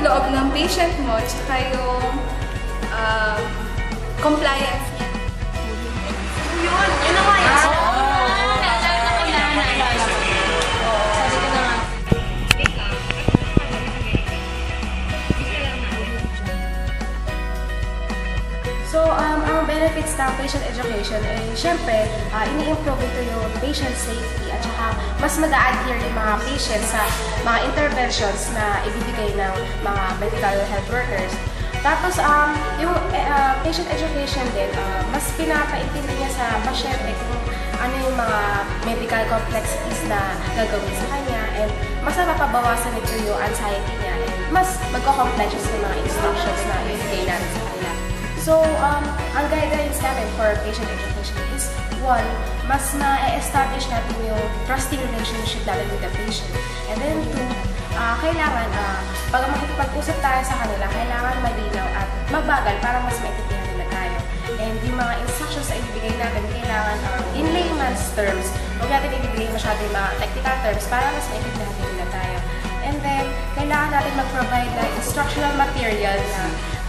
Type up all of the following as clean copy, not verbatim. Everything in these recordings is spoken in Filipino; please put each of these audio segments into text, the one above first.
loob ng patient mo, tsaka yung compliance niya. Yun na nga yun. Sabi ko na nga. So, ang benefits ng patient education ay syempre, ini-improve ito yung patient safety at saka mas mag-a-adhere yung mga patients sa mga interventions na ibibigay ng mga medical health workers. Tapos, yung patient education din, mas pinapaintindi niya sa pasyente kung ano yung mga medical complexities na gagawin sa kanya and mas napapabawasan ito yung anxiety niya and mas magko-comply siya sa mga instructions na ibigay natin sa kanila. So, ang guidelines natin for patient education is, one, mas na-establish natin yung trusting relationship natin with the patient. And then, two, kailangan, pag makikipag-usap tayo sa kanila, kailangan malinaw at mabagal para mas maintindihan nila tayo. And yung mga instructions na ibibigay natin, kailangan in layman's terms, huwag natin ibibigay masyado yung mga technical terms para mas maintindihan nila tayo. And then, kailangan natin mag-provide na instructional material na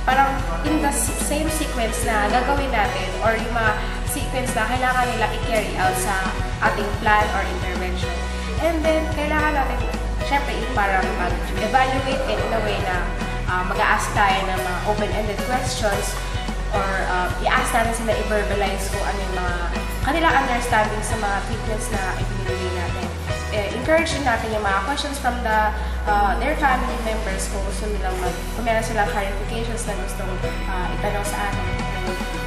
parang in the same sequence na gagawin natin or yung mga sequence na kailangan nila i-carry out sa ating plan or intervention. And then, kailangan natin, syempre, parang mag-evaluate in a way na mag-a-ask tayo ng mga open-ended questions or i-ask natin sila i-verbalize kung ano yung mga kanilang understanding sa mga treatments na ibinibigay natin. Encourage natin yung mga questions from their family members kung gusto nilang kung meron silang clarifications na gustong itanong sa atin.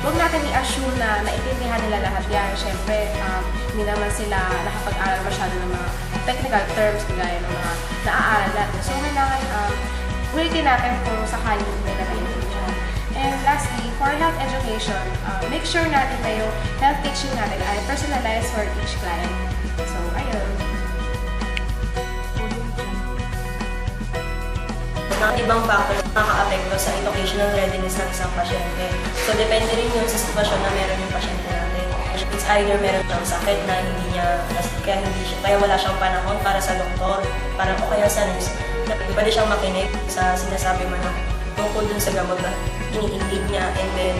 Huwag natin i-assume na naintindihan nila lahat yan. Siyempre, hindi naman sila nakapag-aral masyado ng mga technical terms kagaya ng mga naaaral natin. So, kailangan ulitin natin kung sakaling nila naintindihan. And lastly, for health education, make sure natin na yung health teaching natin ay personalized for each client. So, ayun. Ang ibang factor na nakaka-apekto sa educational readiness ng isang pasyente. So, depende rin yun sa sitwasyon na meron yung pasyente natin. It's either meron siyang sakit na kaya wala siyang panahon para sa doktor, para o kaya sa nurse. Pwede siyang makinig sa sinasabi mo na tungkol dun sa gamot na ini-intake niya, and then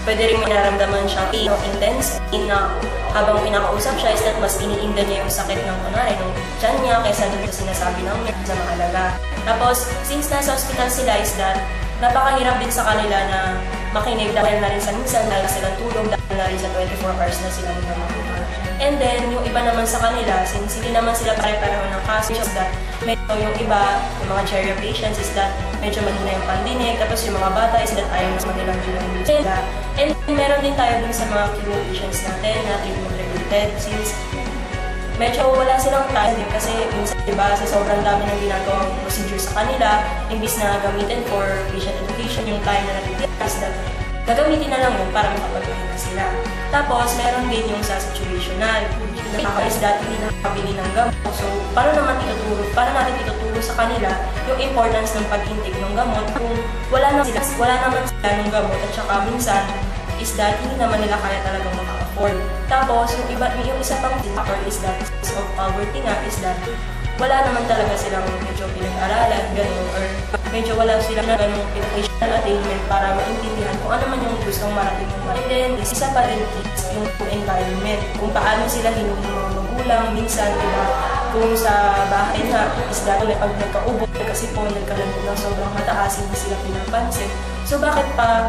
pwede rin may naramdaman siyang intense na habang pinakausap siya is that mas iniinda niya yung sakit ng kunwari ng tiyan niya kaysa dun sa sinasabi ng na mahalaga. Tapos, since nasa hospital sila is that napakahirap din sa kanila na makinig dahil na rin sa minsan, dahil silang tulog, dahil na rin sa 24 hours na sila magmamakuha. And then, yung iba naman sa kanila, since hindi naman sila pare-pareho ng kaso, is that medyo yung iba, yung mga cherry patients is that medyo mahina yung pandinig, tapos yung mga bata is that ayaw mas manilang sila. And meron din tayo dun sa mga chemo patients natin na treatment-related since medyo wala silang time kasi minsan diba sa sobrang dami ng ginagawang procedure sa kanila, imbis na gamitin for patient education, yung time na natitigas na gagamitin na lang yun para makapagpahinga sila. Tapos, meron din yung sa situational. Is that hindi nakabili ng gamot. So, paano natin ituturo sa kanila yung importance ng pag-intake ng gamot kung wala naman sila ng gamot at saka minsan is that hindi naman nila kaya talagang maka-afford. Tapos, yung isa pang factor is that of poverty nga is that wala naman talaga silang medyo pinag-aralan, gano'n, or medyo wala silang gano'ng educational attainment para maintindihan kung ano man yung gustong marating ng and then, isa pa rin is yung environment, kung paano sila hinuhin ng mga magulang, minsan, diba, kung sa bahay na, is that pag nagkaubo, kasi po nagkaroon ng sobrang mataas, hindi sila pinapansin. So, bakit pa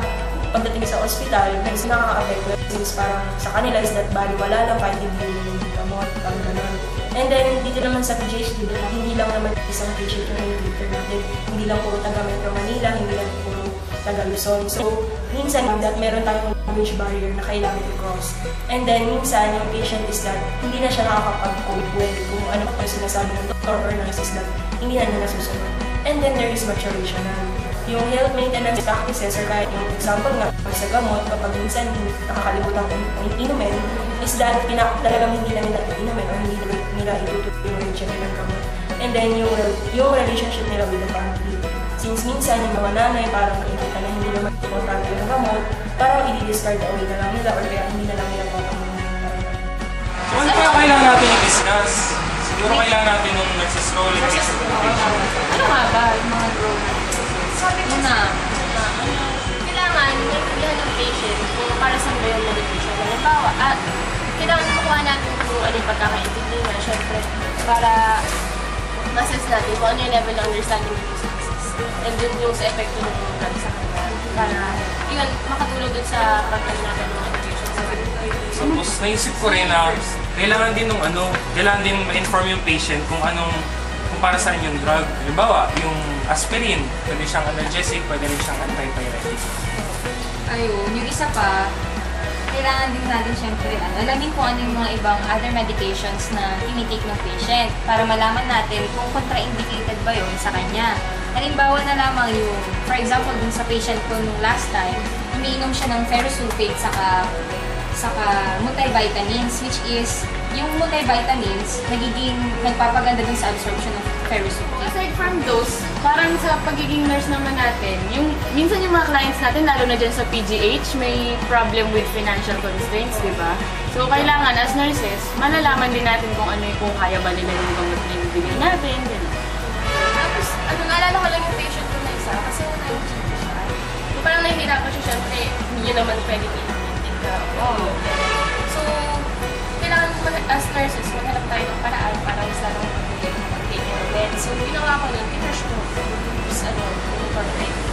pagdating sa ospital, kasi nakaka-apekto, since parang sa kanila is that baliwala lang kahit hindi yung gamot, parang gano'n. And then, dito naman sa PGHD, hindi lang naman isang patient yung nag-treater natin. Hindi lang puro taga Metro Manila, hindi lang puro taga Luzon. So, minsan that meron tayong language barrier na kailangan i-cross. And then, minsan yung patient is that hindi na siya nakakapag-cope well kung ano pa yung sinasabi ng doctor or nurse is that hindi na niya nasusunod. And then, there is maturation na. Yung health maintenance practices or kahit yung example nga sa gamot, kapag minsan nakakalimutan kung inumin, is that talagang hindi na nila inumin o hindi nila itutuloy yung relationship ng gamot. And then yung relationship nila with the family. Since minsan yung mga nanay parang nakikita na hindi naman importante yung gamot, parang i-discard away na lang nila or kaya hindi na lang nila papamunin. So ano kaya kailangan natin i-discuss? Siguro kailangan natin nung nagsiscroll. Ano nga ba yung mga growth? sabi ko Una. kailangan naiintindihan ng patient kung para saan ba yung medication. Halimbawa, kailangan makuha natin kung ano yung pagkakaintindi niya, syempre, para ma-assess natin kung ano yung level ng understanding ng diseases. And dun yung sa epekto ng drug sa kanya. Para, yun, makatulong dun sa pagkain natin ng education sa Tapos naisip ko rin na kailangan din ma-inform yung patient kung kung para saan yung drug. Halimbawa, yung aspirin, pwede siyang analgesic, pwede rin siyang antipyretic. Ayun, yung isa pa, kailangan din natin syempre alamin kung ano yung mga ibang other medications na tinitake ng patient para malaman natin kung contraindicated ba yun sa kanya. Halimbawa na lamang yung, for example, dun sa patient ko nung last time, umiinom siya ng ferrosulfate saka multivitamins, which is yung multivitamins nagpapaganda dun sa absorption of ferrosulfate. Aside from those, parang sa pagiging nurse naman natin, minsan yung mga clients natin, lalo na dyan sa PGH, may problem with financial constraints, di ba? So, kailangan as nurses, malalaman din natin kung kung kaya ba nila yung gamot na ibigay natin, gano'n. Tapos, naalala ko lang yung patient ko na isa, kasi wala yung GP siya. So, parang nahihirapan siya, syempre, hindi yun naman pwede i-maintain ka. So, kailangan as nurses, maghanap tayo ng paraan para mas lalong magbigay ng mag-take ng meds. So, ginawa ko nun, pinush ko. Tapos, incorporate ko.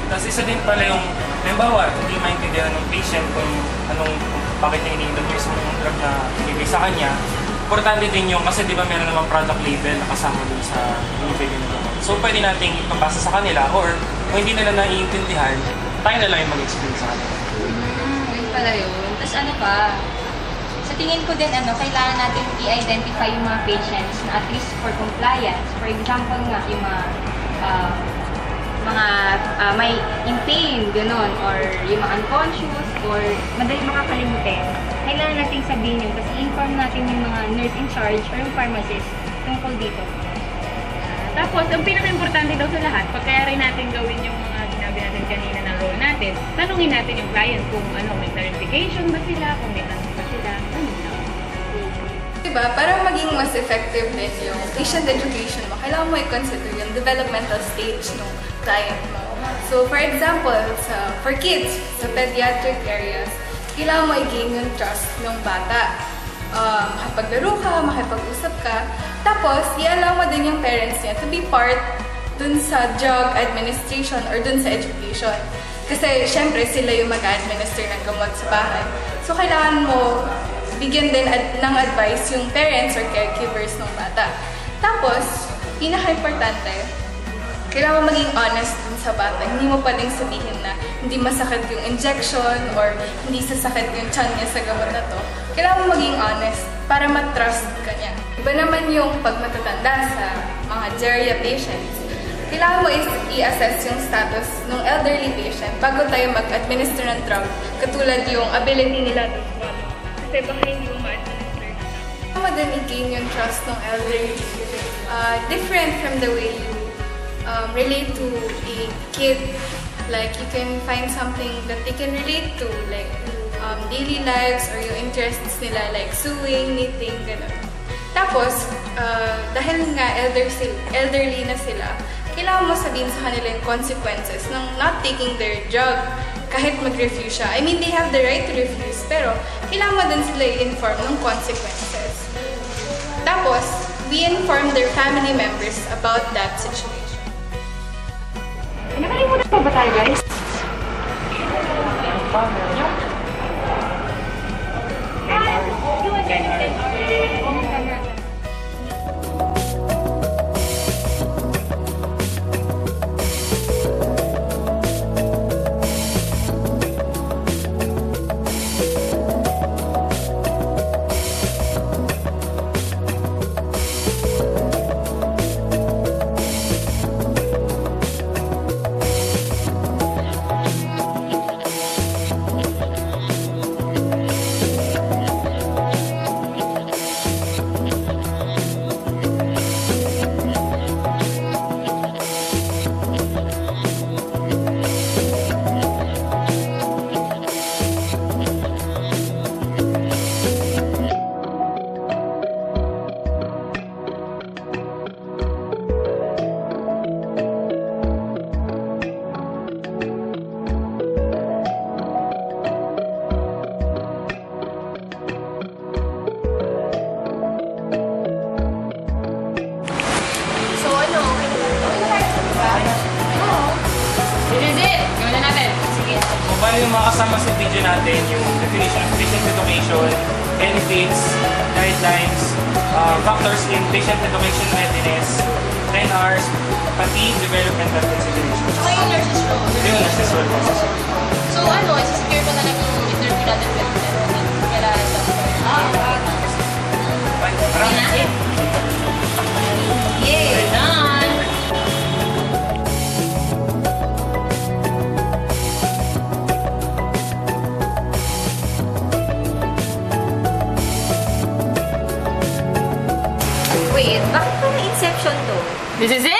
Tapos isa din pala yung, halimbawa, hindi maintindihan ng patient kung bakit niya iniinom yung isang drug na ibigay sa kanya. Importante din yung, kasi di ba meron namang product label na kasama dun sa ibigay na gamot. So pwede nating ipapasa sa kanila or kung hindi nila naiintindihan, tayo na lang yung mag-explain sa kanila. Yun pala yun. Tapos ano pa, sa tingin ko din kailangan natin i-identify yung mga patients na at least for compliance. For example nga, yung may in pain, gano'n, or yung mga unconscious, or madali makakalimutin. Kailangan natin sabihin yun kasi inform natin yung mga nurse in charge or yung pharmacist tungkol dito. Tapos, ang pinaka-importante daw sa lahat, pagkaya natin gawin yung mga sinabi natin kanina ng role natin, tanungin natin yung client kung may clarification ba sila, kung may tanong ba sila, Diba, para maging mas effective din yung patient education mo, kailangan mo i-consider yung developmental stage ng client mo. So, for example, for kids, sa pediatric areas, kailangan mo i-gain yung trust ng bata. Makipaglaro ka, makipag-usap ka, tapos i-allow mo din yung parents niya to be part dun sa drug administration or dun sa education. Kasi, syempre, sila yung mag-administer ng gamot sa bahay. So, kailangan mo bigyan din ng advice yung parents or caregivers ng bata. Tapos, pinaka-importante, kailangan maging honest dun sa bata. Hindi mo pwedeng sabihin na hindi masakit yung injection or hindi sasakit yung tiyan niya sa gamot na to. Kailangan mo maging honest para ma-trust ka niya. Iba naman yung pag matatanda sa mga geria patients. Kailangan mo i-assess yung status ng elderly patient bago tayo mag-administer ng drug. Katulad yung ability nila to swallow. Kasi baka hindi mo ma-administer na. Kailangan mo din i-gain yung trust ng elderly. Different from the way you relate to a kid. Like, you can find something that they can relate to, like daily lives or yung interests nila, like sewing, knitting, gano'n. Tapos, dahil nga elderly na sila, kailangan mo sabihin sa kanila yung consequences ng not taking their drug kahit mag-refuse siya. I mean, they have the right to refuse, pero kailangan mo din sila i-inform ng consequences. Tapos, we inform their family members about that situation. Nakalimutan pa ba tayo, guys? bali yung mga kasama sa video natin, yung definition of patient education, benefits, guidelines, factors in patient education readiness, 10 hours, pati developmental considerations. Saka yung nurses role. Yung nurses role po. So ano, isi-secure ko na lang yung interview natin with kaya Maraming. Yay! We're done! Wait, bakit parang Inception to? This is it!